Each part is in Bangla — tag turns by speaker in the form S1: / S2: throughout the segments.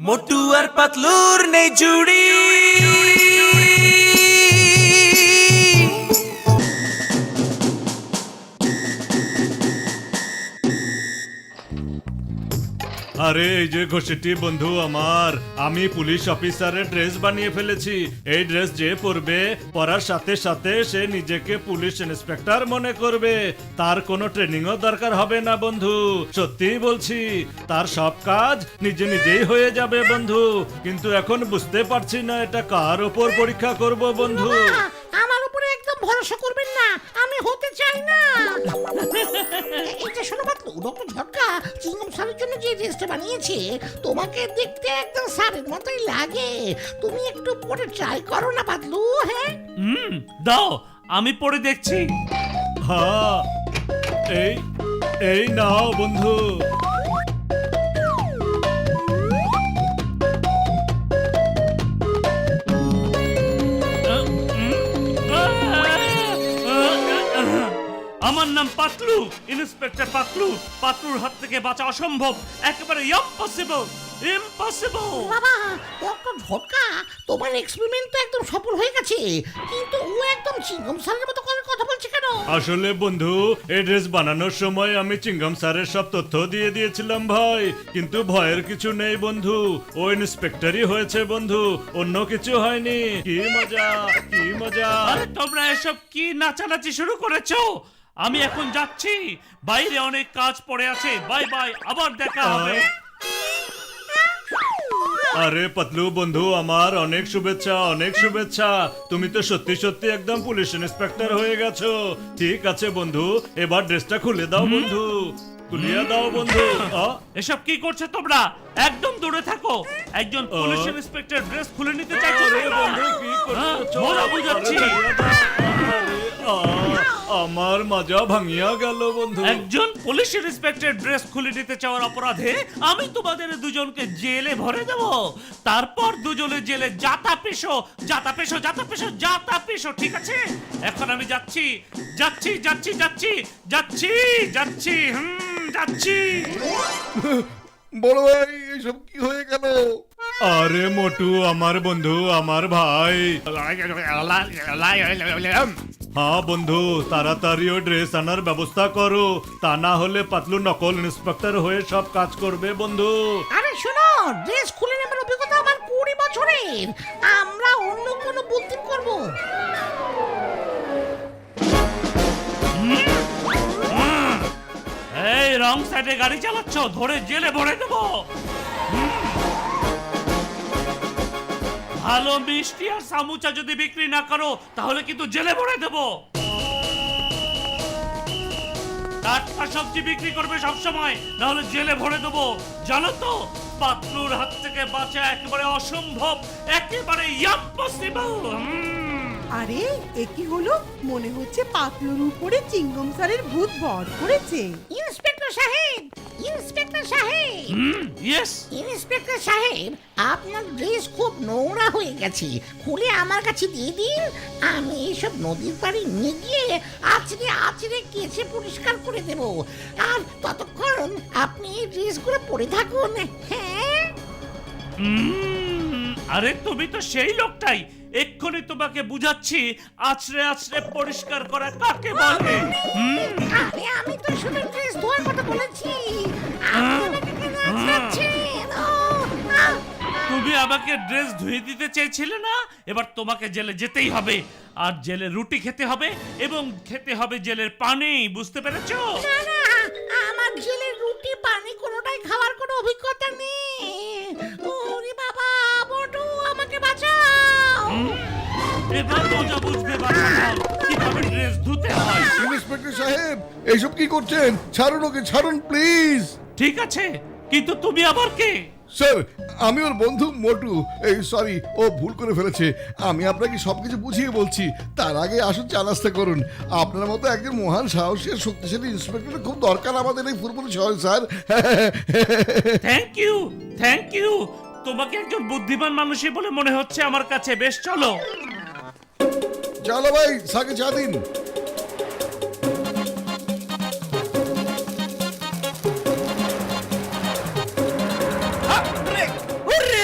S1: মোটু আর পাতলুর নেই জুড়ি।
S2: আরে এই যে ঘষিটি বন্ধু আমার, আমি পুলিশ অফিসারের ড্রেস বানিয়ে ফেলেছি। এই ড্রেস যে পরবে, পরার সাথে সাথে সে নিজেকে পুলিশ ইন্সপেক্টর মনে করবে। তার কোনো ট্রেনিংও দরকার হবে না বন্ধু, সত্যিই বলছি। তার সব কাজ নিজে নিজেই হয়ে যাবে বন্ধু। কিন্তু এখন বুঝতে পারছি না এটা কার ওপর পরীক্ষা করব বন্ধু।
S3: আমার উপরে একদম ভরসা করবেন না, আমি হতে চাই না। এটা শোনো পাতলু, ডক্টর ঝটকা চিংগম স্যারের জন্য যে ড্রেসটা বানিয়েছে, তোমাকে দেখতে একদম স্যারের মতোই লাগে। তুমি একটু পরে ট্রাই করো না পাতলু। হ্যাঁ
S4: দাও আমি পড়ে দেখছি।
S2: হ্যাঁ, এই এই নাও বন্ধু।
S4: আমার নাম পাতলু, ইন্সপেক্টর পাতলু। পাতলুর হাত থেকে বাঁচা অসম্ভব, একেবারে ইম্পসিবল, ইম্পসিবল।
S3: বাবা, ডক্টর ঝটকা তোমার এক্সপেরিমেন্ট তো একদম সফল হয়ে গেছে, কিন্তু ও একদম চিংগম স্যারের মতো করে কথা বলছে কেন?
S2: আসলে বন্ধু, এই ড্রেস বানানোর সময় আমি চিঙ্গম স্যারের সব তথ্য দিয়ে দিয়েছিলাম ভাই। কিন্তু ভয়ের কিছু নেই বন্ধু, ও ইন্সপেক্টরই হয়েছে বন্ধু, অন্য কিছু হয়নি। কি মজা, কি মজা।
S4: আরে তোমরা এসব কি নাচানাচি শুরু করেছো? আমি এখন যাচ্ছি, বাইরে অনেক কাজ পড়ে আছে। বাই বাই, আবার দেখা হবে।
S2: আরে পাতলু বন্ধু আমার, অনেক শুভেচ্ছা, অনেক শুভেচ্ছা। তুমি তো সত্যি সত্যি একদম পুলিশ ইন্সপেক্টর হয়ে গেছো। ঠিক আছে বন্ধু, এবার ড্রেসটা খুলে দাও বন্ধু, খুলিয়ে দাও বন্ধু।
S4: এসব কি করছো তোমরা? একদম দূরে থাকো। একজন পুলিশ ইন্সপেক্টর ড্রেস খুলে নিতে চাইছো
S2: আরে
S4: তোমরা?
S2: বন্ধু কি করছো?
S4: মজা বুঝাচ্ছি।
S2: আমার মাজা ভাঙিয়া গেল বন্ধু।
S4: একজন পুলিশ ইন্সপেক্টর ড্রেস খুলে নিতে চাওয়ার অপরাধে আমি তোমাদের দুজনকে জেলে ভরে দেব। তারপর দুজনে জেলে যাতা পেশো, যাতা পেশো, যাতা পেশো, যাতা পেশো। ঠিক আছে, এখন আমি যাচ্ছি, যাচ্ছি, যাচ্ছি, যাচ্ছি, যাচ্ছি, যাচ্ছি, যাচ্ছি।
S5: বড় ভাই, এসব কি হয়ে গেল?
S2: আরে মোটু আমার বন্ধু, আমার ভাই। হ্যাঁ বন্ধু, তাড়াতাড়ি ও ড্রেস আনার ব্যবস্থা করো, তা না হলে পাতলু নকল ইন্সপেক্টর হয়ে সব কাজ করবে বন্ধু।
S3: আরে শোনো, ড্রেস খুলে নেবার অভিজ্ঞতা আমার 20 বছরের। আমরা অন্য কোনো বুদ্ধি করব।
S4: এই রং সাইডে গাড়ি চালাচ্ছ, ধরে জেলে ভরে দেবো। ভালো মিষ্টি আর সামুচা যদি বিক্রি না করো, তাহলে কিন্তু জেলে ভরে দেবো। টাটকা সবজি বিক্রি করবে সবসময়, না হলে জেলে ভরে দেবো। জানো তো, পাতলুর হাত থেকে বাঁচা একেবারে অসম্ভব, একেবারে ইম্পসিবল।
S6: আরে এ কি হলো? মনে হচ্ছে পাতলুর উপরে চিংগম স্যারের ভূত ভর করেছে।
S3: ইন্সপেক্টর সাহেব, ইন্সপেক্টর সাহেব,
S4: ইয়েস।
S3: ইন্সপেক্টর সাহেব, আপনার ড্রেস খুব নোংরা হয়ে গেছে, খুলে আমার কাছে দিয়ে দিন। আমি এইসব নদীর পাড়ে নিয়ে গিয়ে আছড়ে আছড়ে কেচে পরিষ্কার করে দেব। আর ততক্ষণ আপনি এই ড্রেসগুলো পরে থাকুন। হ্যাঁ,
S4: আরে তুমি তো সেই লোকটাই, এক্ষুনি তোমাকে বুঝাচ্ছি আছড়ে আছড়ে পরিষ্কার করা কাকে বলে।
S3: আরে আমি তো শুধু ড্রেস ধোয়ার কথা বলেছি। আপনি আমাকে কেন আছড়াচ্ছেন?
S4: তুমি আমাকে ড্রেস ধুয়ে দিতে চেয়েছিলে না? এবার তোমাকে জেলে যেতেই হবে, আর জেলে রুটি খেতে হবে, এবং খেতে হবে জেলের পানি। বুঝতে পেরেছো?
S3: না না, আমার জেলের রুটি পানি কোনোটাই খাওয়ার কোনো অভিজ্ঞতা নেই। ওরে বাবা, বটু আমাকে বাঁচাও।
S4: এবার মজা বুঝবে বাচ্চারা, কিভাবে ড্রেস ধুতে হয়।
S5: ইন্সপেক্টর সাহেব, এইসব কি করছেন? ছাড়ুন ওকে, ছাড়ুন প্লিজ।
S4: ঠিক আছে, কিন্তু তুমি আবার কে?
S5: স্যার, আমি ওর বন্ধু মোটু। এই সরি, ও ভুল করে ফেলেছে। আমি আপনাকে সবকিছু বুঝিয়ে বলছি, তার আগে আসুন চা নাস্তা করুন। আপনার মতো একজন মহান সাহসী আর শক্তিশালী ইন্সপেক্টর খুব দরকার আমাদের এই ফুরফুরি শহরে sir.
S4: Thank you, thank you. তোমাকে একজন বুদ্ধিমান মানুষই বলে মনে হচ্ছে আমার কাছে। বেশ, চলো।
S5: চলো ভাই, সাকে চা দিন।
S1: ওরে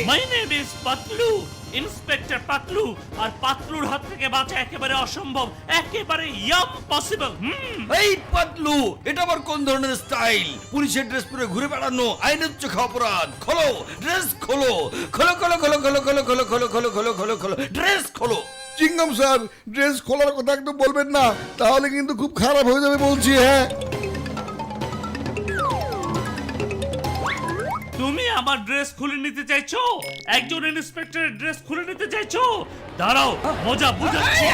S4: my name is Patlu, inspector Patlu. আর পাতলুর হাত থেকে বাঁচা একেবারে অসম্ভব, একেবারে ইম্পসিবল।
S7: এই পাতলু, এটা আবার কোন ধরনের স্টাইল? পুলিশের ড্রেস পরে ঘুরে বেড়ানো আইনের চোখে অপরাধ। খোলো ড্রেস, খোলো খোলো খোলো খোলো খোলো খোলো খোলো খোলো খোলো খোলো খোলো খোলো ড্রেস খোলো।
S5: চিংগাম স্যার, ড্রেস খোলার কথা একদম বলবেন না, তাহলে কিন্তু খুব খারাপ হয়ে যাবে বলছি। হ্যাঁ,
S4: তুমি আমার ড্রেস খুলে নিতে চাইছো? একজন ইন্সপেক্টরের ড্রেস খুলে নিতে চাইছো? দাঁড়াও, মজা বুঝাচ্ছি।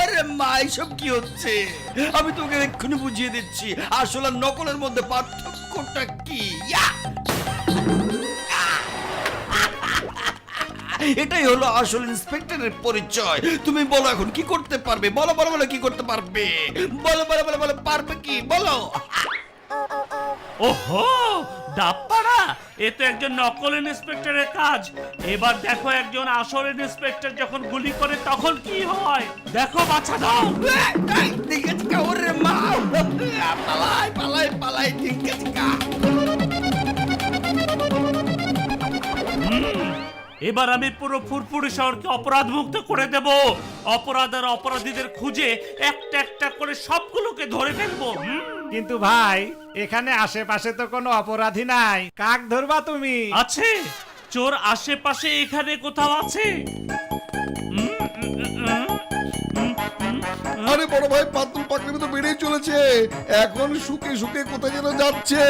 S7: আরে মা, এসব কি হচ্ছে? আমি তোকে এক্ষুনি বুঝিয়ে দিচ্ছি আসল আর নকলের মধ্যে পার্থক্যটা কি। এটাই হলো আসল ইন্সপেক্টরের পরিচয়। তুমি বলো এখন কি করতে পারবে? বলো বলো বলো, কি করতে পারবে? বলো বলো বলো বলো, পারবে কি বলো?
S4: ওহো, ডাপ্পাড়া, এ তো একজন নকল ইন্সপেক্টরের কাজ। এবার দেখো একজন আসল ইন্সপেক্টর যখন গুলি করে তখন কি হয়। দেখো, বাছা দাও।
S7: ঠিক আছে, ওরে মা, পালাই পালাই পালাই, ঠিক আছে।
S4: এবার আমি পুরো ফুরফুরি শহরকে অপরাধ মুক্ত করে দেব। অপরাধ আর অপরাধীদের খুঁজে একটা একটা করে সবগুলোকে ধরে ফেলবো।
S8: কিন্তু ভাই, এখানে আশেপাশে তো কোনো অপরাধী নাই, কাক ধরবা তুমি?
S4: আছে, চোর আশেপাশে এখানে কোথাও আছে।
S5: আরে বড় ভাই, পাতলু পাকড়ি তো বেড়েই চলেছে, এখন শুকে শুকে কোথায় যেন যাচ্ছে।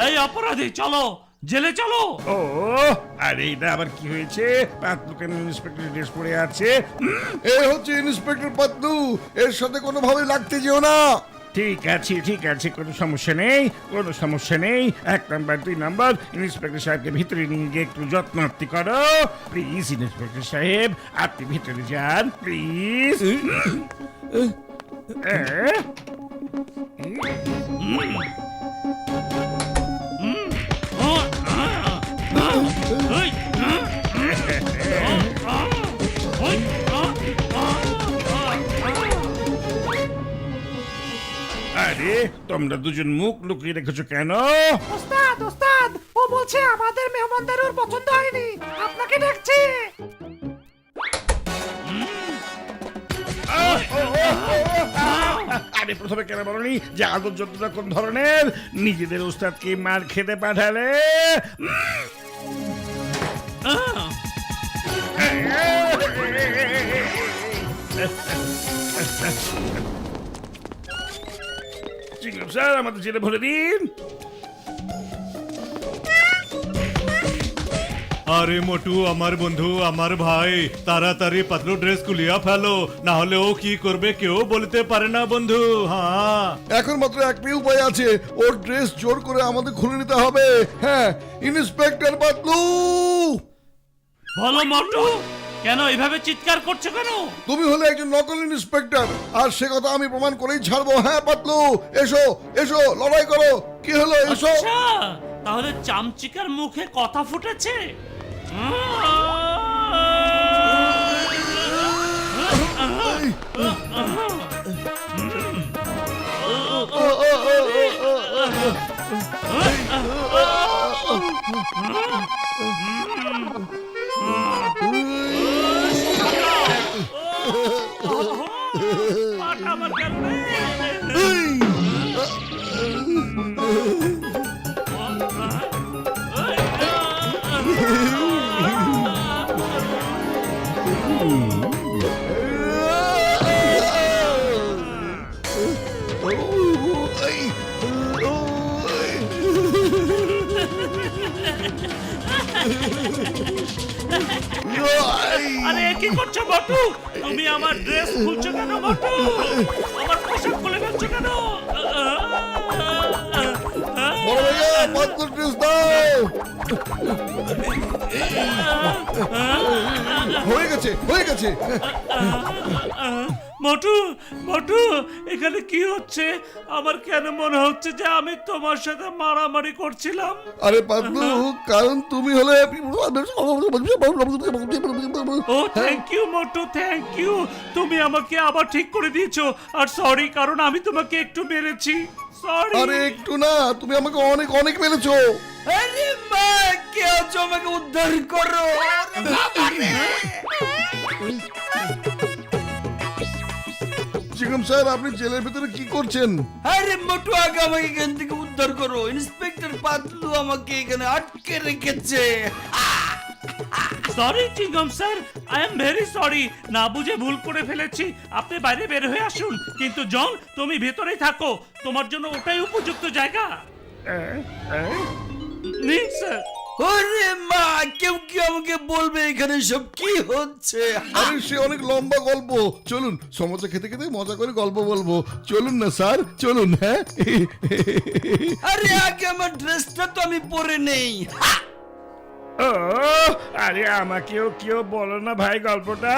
S4: এই অপরাধী, চলো জেলে চলো।
S8: ও আরে এটা আবার কি হয়েছে? পাতলু কেন ইন্সপেক্টর ড্রেস পরে আছে?
S5: এই হচ্ছে ইন্সপেক্টর পাতলু, এর সাথে কোনোভাবে লাগতে যেও না।
S8: ঠিক আছে, কোনো সমস্যা নেই, কোনো সমস্যা নেই। 1 নাম্বার 2 নাম্বার, ইন্সপেক্টর সাহেবকে ভিতরে নিয়ে গিয়ে একটু যত্ন আত্তি করো প্লিজ। ইন্সপেক্টর সাহেব, আপনি ভিতরে যান প্লিজ। আরে তোমরা দুজন মুখ লুকিয়ে রেখেছো কেন?
S6: ওস্তাদ, ওস্তাদ, ও বলছে আমাদের মেহমানদের ওর পছন্দ হয়নি, আপনাকে ডাকছে।
S8: আরে প্রথমে কেন বলনি যে আদর যত্নটা কোন ধরনের? নিজেদের উস্তাদকে মার খেতে পাঠালে। চিংগাম স্যার, আমাদের জেলে ভরে দিন।
S2: আরে মোটু, আমার বন্ধু, আমার ভাই, তাড়াতাড়ি পাতলু ড্রেস খুলিয়া ফেলো, না হলে ও কি করবে কেউ বলতে পারে না বন্ধু। হ্যাঁ,
S5: এখন মাত্র একটাই উপায় আছে, ওর ড্রেস জোর করে আমাদের খুলে নিতে হবে। হ্যাঁ, ইন্সপেক্টর পাতলু।
S4: বলো মোটু, কেন এভাবে চিৎকার করছো কেন?
S5: তুমি হলে একজন নকল ইন্সপেক্টর, আর সে কথা আমি প্রমাণ করেই ছাড়বো। হ্যাঁ পাতলু, এসো এসো, লড়াই করো। কি হলো, এসো।
S4: আচ্ছা, তাহলে চামচিকার মুখে কথা ফুটেছে। পাটা আমার গেল রে। আরে কি করছো বটু? তুমি আমার ড্রেস খুলছো কেন বটু? আমার পোশাক খুলে ফেলছো কেন?
S5: বড় ভাইয়া, পাতলুর ড্রেস দাও। হয়ে গেছে, হয়ে গেছে।
S4: মোটু মোটু এখানে কি হচ্ছে? আমার কেন মনে হচ্ছে যে আমি তোমার সাথে মারামারি করছিলাম?
S5: আরে পাতলু, কারণ তুমি হলে
S4: ও thank you Motu, thank you. তুমি আমাকে আবার ঠিক করে দিয়েছো। আর সরি, কারণ আমি তোমাকে একটু মেরেছি। সরি।
S5: আরে একটু না, তুমি আমাকে অনেক অনেক মেরেছো।
S7: আরে মা, কে আছো, আমাকে উদ্ধার করো।
S5: চিংগাম স্যার, আপনি জেলের ভিতরে কি করছেন?
S7: আরে মোটু, আগে আমাকে এখান থেকে উদ্ধার করো। ইন্সপেক্টর পাতলু আমাকে এখানে আটকে রেখেছে।
S4: Sorry Chingum sir, I am very sorry. না বুঝে ভুল করে ফেলেছি। আপনি বাইরে বের হয়ে আসুন। কিন্তু জন, তুমি ভেতরেই থাকো। তোমার জন্য ওটাই উপযুক্ত জায়গা। নিন স্যার।
S7: ওরে মা, কেউ কি আমাকে বলবে এখানে সব কি হচ্ছে?
S5: আরে সে অনেক লম্বা গল্প, চলুন সমোসা খেতে খেতে মজা করে গল্প বলবো। চলুন না স্যার, চলুন। হ্যাঁ,
S7: আরে আগে আমার ড্রেসটা তো আমি পরে নেই।
S8: ও আরে আমাকেও কেউ বলো না ভাই গল্পটা।